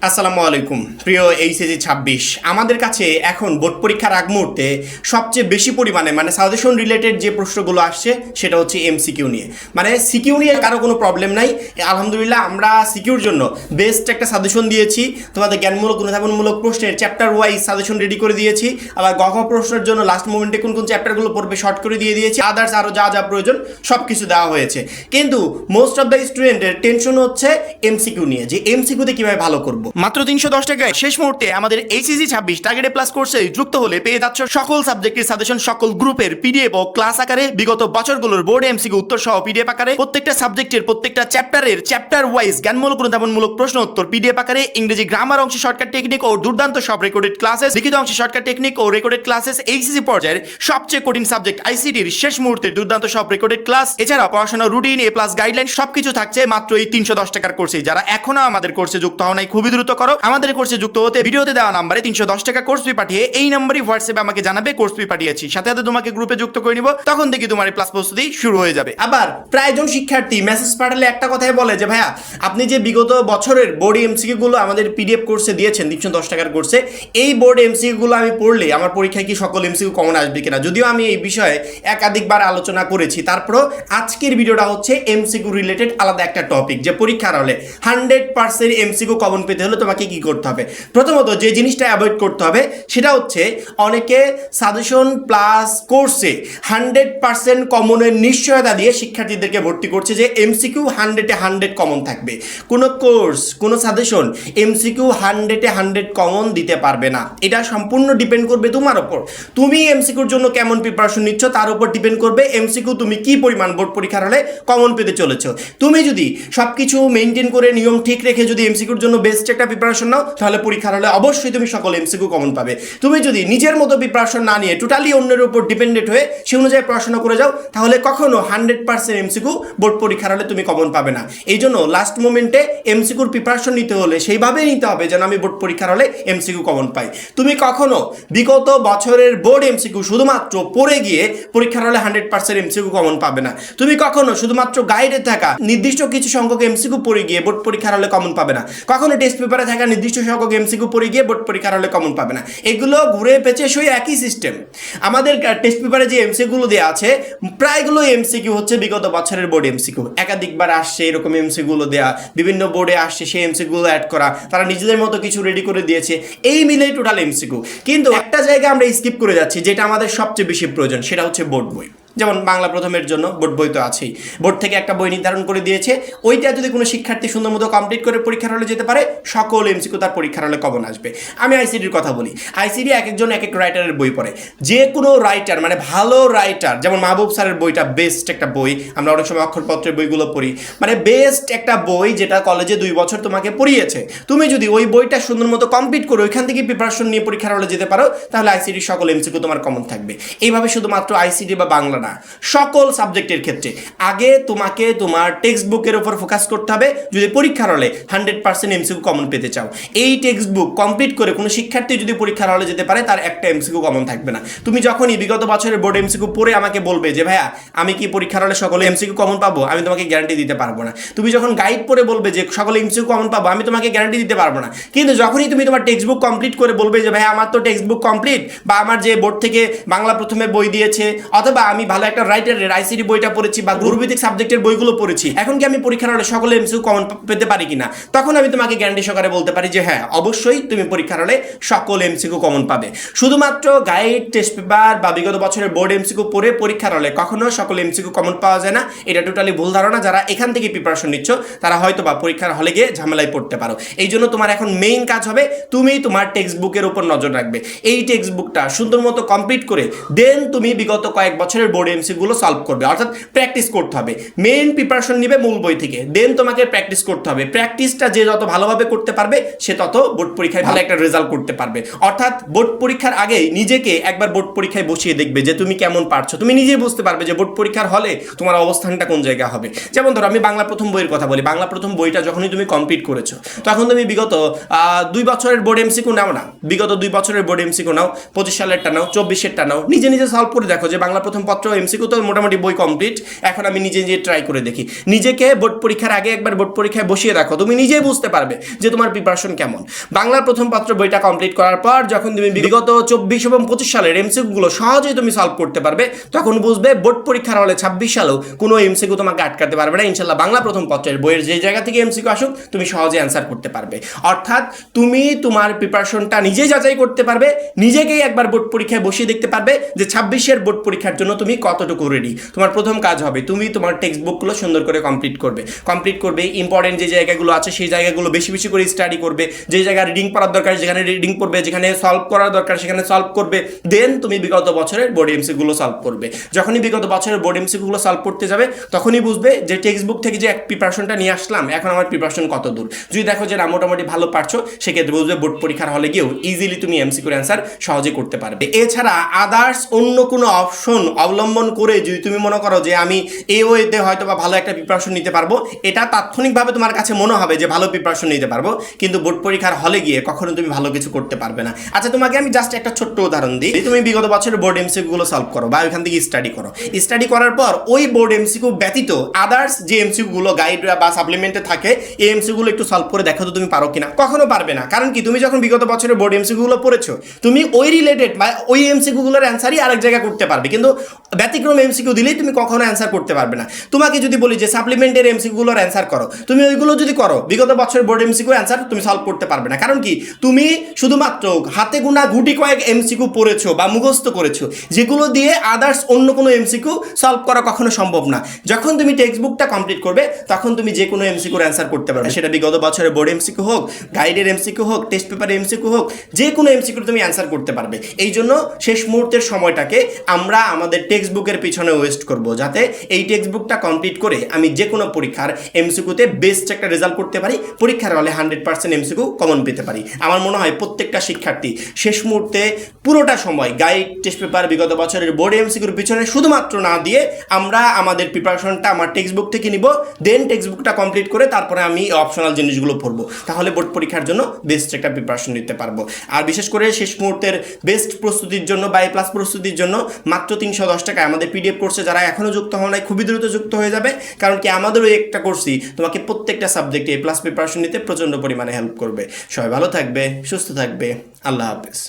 আসসালামু আলাইকুম প্রিয় এইচএসি 26 আমাদের কাছে এখন বোর্ড পরীক্ষার আগ মুহূর্তে সবচেয়ে বেশি পরিমাণে সাজেশন রিলেটেড যে প্রশ্নগুলো আসছে সেটা হচ্ছে এমসিকিউ নিয়ে। সিকিউ নিয়ে কারো কোনো প্রবলেম নাই, আলহামদুলিল্লাহ আমরা সিকিউর জন্য বেস্ট একটা সাজেশন দিয়েছি। তোমাদের জ্ঞানমূলক অনুধাবনমূলক প্রশ্নের চ্যাপ্টার ওয়াইজ সাজেশন রেডি করে দিয়েছি। আবার গহ প্রশ্নের জন্য লাস্ট মোমেন্টে কোন কোন চ্যাপ্টারগুলো পড়বে শর্ট করে দিয়ে দিয়েছি। আদার্স আরও যা যা প্রয়োজন সব কিছু দেওয়া হয়েছে। কিন্তু মোস্ট অফ দ্য স্টুডেন্টের টেনশন হচ্ছে এমসিকিউ নিয়ে, যে এমসিকিউতে কীভাবে ভালো করবো। মাত্র 310 টাকায় শেষ মুহূর্তে আমাদের এইচএসি 26 টার্গেটে প্লাস কোর্সে যুক্ত হলে পেয়ে যাচ্ছ সকল সাবজেক্টের সাজেশন, সকল গ্রুপের পিডিএফ ও ক্লাস আকারে, বিগত বছরগুলোর বোর্ড এমসিকিউ উত্তর সহ পিডিএফ আকারে, প্রত্যেকটা সাবজেক্টের প্রত্যেকটা চ্যাপ্টারের চ্যাপ্টার ওয়াইজ জ্ঞানমূলক অনুধাবনমূলক প্রশ্ন উত্তর পিডিএফ আকারে, ইংরেজি গ্রামার অংশে শর্টকাট টেকনিক ও দুর্দান্ত সব রেকর্ডেড ক্লাসেস, লিখিত অংশে শর্টকাট টেকনিক ও রেকর্ডেড ক্লাসেস, এইচএসি পর্যায়ের সবচেয়ে কঠিন সাবজেক্ট আইসিটির শেষ মুহূর্তে দুর্দান্ত সব রেকর্ডেড ক্লাস, এছাড়া পড়াশোনার রুটিন, এ প্লাস গাইডলাইন সবকিছু থাকছে মাত্র এই 310 টাকার কোর্সে। যারা এখনো আমাদের কোর্সে যুক্ত হও নাই খুবই দ্রুত করো। আমাদের কোর্সে যুক্ত হতে ভিডিওতে দেওয়া নাম্বারে 310 টাকা কোর্স ফি পাঠিয়ে এই নাম্বারই হোয়াটসঅ্যাপে আমাকে জানাবে কোর্স ফি পাঠিয়েছি, সাথে সাথে তোমাকে গ্রুপে যুক্ত করে নিব, তখন দেখি তোমার এই প্লাস প্রস্তুতি শুরু হয়ে যাবে। আবার প্রায়জন শিক্ষার্থী মেসেজ পাঠালে একটা কথাই বলে যে ভাইয়া আপনি যে বিগত বছরের বোর্ড এমসিকিউ গুলো আমাদের পিডিএফ কোর্সে দিয়েছেন 310 টাকার কোর্সে, এই বোর্ড এমসিকিউ গুলো আমি পড়লে আমার পরীক্ষায় কি সকল এমসিকিউ কমন আসবে কিনা। যদিও আমি এই বিষয়ে একাধিকবার আলোচনা করেছি, তারপরও আজকের ভিডিওটা হচ্ছে এমসিকিউ রিলেটেড আলাদা একটা টপিক, যে পরীক্ষার হলে 100% এমসিকিউ কমন পেতে হলে তোমাকে কি করতে হবে। প্রথমত যে জিনিসটা অ্যাভয়েড করতে হবে সেটা হচ্ছে অনেকে সাজেশন প্লাস কোর্সে 100% কমনের নিশ্চয়তা দিয়ে শিক্ষার্থীদেরকে ভর্তি করছে যে এমসিকিউ 100-এ 100 কমন থাকবে। কোনো কোর্স কোনো সাজেশন এমসিকিউ 100-এ 100 কমন দিতে পারবে না। এটা সম্পূর্ণ ডিপেন্ড করবে তোমার ওপর, তুমি এমসিকিউর জন্য কেমন প্রিপারেশন নিচ্ছ তার উপর ডিপেন্ড করবে এমসিকিউ তুমি কি পরিমাণ বোর্ড পরীক্ষার হলে কমন পেতে চলেছো। তুমি যদি সবকিছু মেনটেন করে নিয়ম ঠিক রেখে যদি এমসিকিউর জন্য বেস্ট একটা প্রিপারেশন নাও তাহলে পরীক্ষার হলে অবশ্যই তুমি সকল এমসিকিউ কমন পাবে। তুমি যদি নিজের মতো প্রিপারেশন না নিয়ে টোটালি অন্যের উপর ডিপেন্ডেন্ট হয়ে সে অনুযায়ী পড়াশোনা করে যাও তাহলে কখনো 100% এমসিকিউ বোর্ড পরীক্ষার হলে তুমি কমন পাবে না। এই জন্য লাস্ট মোমেন্টে এমসিকিউর প্রিপারেশন নিতে হলে সেইভাবেই নিতে হবে যেন আমি বোর্ড পরীক্ষার হলে এমসিকিউ কমন পাই। তুমি কখনো বিগত বছরের বোর্ড এমসিকিউ শুধুমাত্র পড়ে গিয়ে পরীক্ষার হলে 100% এমসিকিউ কমন পাবে না। তুমি কখনো শুধুমাত্র গাইডে থাকা নির্দিষ্ট কিছু সংখ্যক এমসিকিউ পড়ে গিয়ে বোর্ড পরীক্ষার হলে কমন পাবে না। কখনো টেস্ট পেপারে থাকা নির্দিষ্ট সংখ্যক এমসিকিউ পড়ে গিয়ে বোর্ড পরীক্ষার হলে কমন পাবে না। এগুলো ঘুরে পেঁচে সেই একই সিস্টেম। আমাদের টেস্ট পেপারে যে এমসিকিউগুলো দেওয়া আছে প্রায়গুলো এমসিকিউ হচ্ছে বিগত বছরের বোর্ড এমসিকিউ, একাধিকবার আসছে এরকম এমসিকিউগুলো দেওয়া, বিভিন্ন বোর্ডে আসছে সেই এমসিকিউগুলো অ্যাড করা, তারা নিজেদের মতো কিছু রেডি করে দিয়েছে, এই মিলেই টোটাল এমসিকিউ। কিন্তু একটা জায়গা আমরা স্কিপ করে যাচ্ছি যেটা আমাদের সবচেয়ে বেশি প্রয়োজন, সেটা হচ্ছে বোর্ড বই। যেমন বাংলা প্রথমের জন্য বোর্ড বই তো আছেই, বোর্ড থেকে একটা বই নির্ধারণ করে দিয়েছে, ওইটা যদি কোনো শিক্ষার্থী সুন্দর মতো কমপ্লিট করে পরীক্ষার হলে যেতে পারে সকল এমসিকিউ তার পরীক্ষার হলে কমন আসবে। আমি আইসিডির কথা বলি, আইসিডি এক একজন এক এক রাইটারের বই পড়ে, যে কোনো রাইটার ভালো রাইটার, যেমন মাহবুব স্যারের বইটা বেস্ট একটা বই, আমরা অনেক সময় অক্ষরপত্রের বইগুলো পড়ি, বেস্ট একটা বই যেটা কলেজে 2 বছর তোমাকে পড়িয়েছে। তুমি যদি ওই বইটা সুন্দর মতো কমপ্লিট করে ওইখান থেকে প্রিপারেশন নিয়ে পরীক্ষার হলে যেতে পারো তাহলে আইসিডির সকল এমসিকিউ তোমার কমন থাকবে। এইভাবে শুধুমাত্র আইসিডি বা বাংলা না, সকল সাবজেক্টের ক্ষেত্রে আগে তোমাকে তোমার টেক্সট বুকের উপর ফোকাস করতে হবে যদি পরীক্ষার হলে 100% এমসিকিউ কমন পেতে চাও। এই টেক্সট বুক কমপ্লিট করে কোনো শিক্ষার্থী যদি পরীক্ষার হলে যেতে পারে তার একটা এমসিকিউ কমন থাকবে না। তুমি যখনই বিগত বছরের বোর্ড এমসিকিউ পড়ে আমাকে বলবে যে ভাইয়া আমি কি পরীক্ষার হলে সকলে এমসিকিউ কমন পাবো, আমি তোমাকে গ্যারান্টি দিতে পারবো না। তুমি যখন গাইড পড়ে বলবে যে সকলে এমসিকিউ কমন পাবো, আমি তোমাকে গ্যারান্টি দিতে পারবো না। কিন্তু যখনই তুমি তোমার টেক্সট বুক কমপ্লিট করে বলবে যে ভাইয়া আমার তো টেক্সট বুক কমপ্লিট, বা আমার যে বোর্ড থেকে বাংলা প্রথমে বই দিয়েছে, অথবা আমি ভালো একটা রাইটারের আইসিডি বইটা পড়েছি বা গুরুভিত্তিক সাবজেক্টের বইগুলো পড়েছি, এখন কি আমি পরীক্ষার হলে সকলে এমসিকিউ কমন পেতে পারি কিনা, তখন আমি তোমাকে গ্যারান্টি সহকারে বলতে পারি যে হ্যাঁ অবশ্যই তুমি পরীক্ষার হলে সকল এমসিকিউ কমন পাবে। শুধুমাত্র গাইড, টেস্ট পেপার বা বিগত বছরের বোর্ড এমসিকিউ পড়ে পরীক্ষার হলে কখনো সকল এমসিকিউ কমন পাওয়া যায় না, এটা টোটালি ভুল ধারণা। যারা এখান থেকে প্রিপারেশন নিচ্ছ তারা হয়তো বা পরীক্ষার হলে গিয়ে ঝামেলায় পড়তে পারো। এই জন্য তোমার এখন মেইন কাজ হবে তুমি তোমার টেক্সট বুকের উপর নজর রাখবে। এই টেক্সট বুকটা সুন্দর মতো কমপ্লিট করে দেন তুমি বিগত কয়েক বছরের বোর্ড এমসিকিউগুলো সলভ করবে, অর্থাৎ প্র্যাকটিস করতে হবে। মেইন প্রিপারেশন নিবে মূল বই থেকে, দেন তোমাকে প্র্যাকটিস করতে হবে। প্র্যাকটিসটা যে যত ভালোভাবে করতে পারবে সে তত বোর্ড পরীক্ষায় ভালো একটা রেজাল্ট করতে পারবে। অর্থাৎ বোর্ড পরীক্ষার আগেই নিজেকে একবার বোর্ড পরীক্ষায় বসিয়ে দেখবে যে তুমি কেমন পারছো, তুমি নিজেই বুঝতে পারবে যে বোর্ড পরীক্ষার হলে তোমার অবস্থানটা কোন জায়গা হবে। যেমন ধরো আমি বাংলা প্রথম বইয়ের কথা বলি, বাংলা প্রথম বইটা যখনই তুমি কমপ্লিট করেছো তখন তুমি বিগত 2 বছরের বোর্ড এমসিকিউ নাও না, বিগত 2 বছরের বোর্ড এমসিকিউ নাও, 25 সালেরটা নাও, 24-এরটা নাও, নিজে নিজে সলভ করে দেখো যে বাংলা প্রথম পত্র এমসিকিউ তো মোটামুটি বই কমপ্লিট, এখন আমি নিজে নিজে ট্রাই করে দেখি। নিজেকে বোর্ড পরীক্ষার আগে একবার বোর্ড পরীক্ষায় বসিয়ে রাখো, তুমি নিজেই বুঝতে পারবে যে তোমার প্রিপারেশন কেমন। বাংলার প্রথম পত্র বইটা কমপ্লিট করার পর যখন তুমি বিগত 24 এবং 25 সালের এমসিকিউগুলো সহজেই তুমি সলভ করতে পারবে, তখন বুঝবে বোর্ড পরীক্ষার হলে 26 সালেও কোনো এমসিকিউ তোমাকে আটকাতে পারবে না। ইনশাল্লাহ বাংলা প্রথম পত্রের বইয়ের যে জায়গা থেকে এমসিকিউ আসুক তুমি সহজে অ্যান্সার করতে পারবে। অর্থাৎ তুমি তোমার প্রিপারেশনটা নিজেই যাচাই করতে পারবে, নিজেকেই একবার বোর্ড পরীক্ষায় বসিয়ে দেখতে পারবে যে 26-এর বোর্ড পরীক্ষার জন্য তুমি কতটুকু রেডি। তোমার প্রথম কাজ হবে তুমি তোমার টেক্সট বুকগুলো সুন্দর করে কমপ্লিট করবে, ইম্পর্টেন্ট যে জায়গাগুলো আছে সেই জায়গাগুলো বেশি বেশি করে স্টাডি করবে, যে জায়গায় রিডিং পড়ার দরকার যেখানে রিডিং পড়বে, যেখানে সলভ করার দরকার সেখানে সলভ করবে। দেন তুমি বিগত বছরের বোর্ড এমসিকিউগুলো সলভ করবে। যখনই বিগত বছরের বোর্ড এমসিকিউগুলো সলভ করতে যাবে তখনই বুঝবে যে টেক্সট বুক থেকে যে প্রিপারেশনটা নিয়ে আসলাম এখন আমার প্রিপারেশন কত দূর। যদি দেখো যে না মোটামুটি ভালো পারছো, সেক্ষেত্রে বুঝবে বোর্ড পরীক্ষার হলে গিয়েও ইজিলি তুমি এমসিকিউর অ্যান্সার সহজে করতে পারবে। এছাড়া আদার্স অন্য কোনো অপশন অবলম্বন করে যদি তুমি মনে করো যে আমি এই ওয়েতে হয়তো বা ভালো একটা প্রিপারেশন নিতে পারবো, এটা তাৎক্ষণিকভাবে তোমার কাছে মনে হবে যে ভালো প্রিপারেশন নিতে পারবো, কিন্তু বোর্ড পরীক্ষার হলে গিয়ে কখনো তুমি ভালো কিছু করতে পারবে না। আচ্ছা তোমাকে আমি জাস্ট একটা ছোট্ট উদাহরণ দিই। তুমি বিগত বছরের বোর্ড এমসিকিউগুলো সলভ করো বা ওইখান থেকে স্টাডি করার পর ওই বোর্ড এমসিকিউ ব্যতীত আদার্স যে এমসিকিউগুলো গাইড বা সাপ্লিমেন্টে থাকে এই এমসিকিউগুলো একটু সলভ করে দেখো তো তুমি পারো কিনা। কখনো পারবে না, কারণ কি তুমি যখন বিগত বছরের বোর্ড এমসিকিউগুলো পড়েছো তুমি ওই রিলেটেড বা ওই এমসিকিউগুলোর অ্যান্সারই আরেক জায়গায় করতে পারবে, কিন্তু ব্যতিক্রম এমসিকিউ দিলেই তুমি কখনো অ্যান্সার করতে পারবে না। তোমাকে যদি বলি যে সাপ্লিমেন্টের এমসিকিউগুলোর অ্যান্সার করো, তুমি ওইগুলো যদি করো বিগত বছরের বোর্ড এমসিকিউ অ্যান্সার তুমি সলভ করতে পারবে না। কারণ কি তুমি শুধুমাত্র হাতে গোনা গুটি কয়েক এমসিকিউ পড়েছো বা মুখস্থ করেছো, যেগুলো দিয়ে আদার্স অন্য কোনো এমসিকিউ সলভ করা কখনো সম্ভব না। যখন তুমি টেক্সট বুকটা কমপ্লিট করবে তখন তুমি যে কোনো এমসিকিউর অ্যান্সার করতে পারবে, সেটা বিগত বছরের বোর্ড এমসিকিউ হোক, গাইডের এমসিকিউ হোক, টেস্ট পেপারের এমসিকিউ হোক, যে কোনো এমসিকিউ তুমি অ্যান্সার করতে পারবে। এই জন্য শেষ মুহূর্তের সময়টাকে আমরা আমাদের টেক্সট বুকের পিছনে ওয়েস্ট করব, যাতে এই টেক্সট বুকটা কমপ্লিট করে আমি যে কোনো পরীক্ষার এমসিকিউতে বেস্ট একটা রেজাল্ট করতে পারি, পরীক্ষার হলে 100% এমসিকিউ কমন পেতে পারি। আমার মনে হয় প্রত্যেকটা শিক্ষার্থী শেষ মুহূর্তে পুরোটা সময় গাইড, টেস্ট পেপার, বিগত বছরের বোর্ড এমসিকিউর পিছনে শুধুমাত্র না দিয়ে আমরা আমাদের প্রিপারেশনটা আমার টেক্সট বুক থেকে নিব, দেন টেক্সট বুকটা কমপ্লিট করে তারপরে আমি অপশনাল জিনিসগুলো পড়বো, তাহলে বোর্ড পরীক্ষার জন্য বেস্ট একটা প্রিপারেশন নিতে পারবো। আর বিশেষ করে শেষ মুহূর্তের বেস্ট প্রস্তুতির জন্য বা A+ প্রস্তুতির জন্য মাত্র 310 টাকায় আমাদের পিডিএফ কোর্সে যারা এখনও যুক্ত হওয়া নাই খুবই দ্রুত যুক্ত হয়ে যাবে, কারণ কি আমাদের ওই একটা কোর্সই তোমাকে প্রত্যেকটা সাবজেক্টে A+ প্রিপারেশন নিতে প্রচণ্ড পরিমাণে হেল্প করবে। সবাই ভালো থাকবে, সুস্থ থাকবে, আল্লাহ হাফেজ।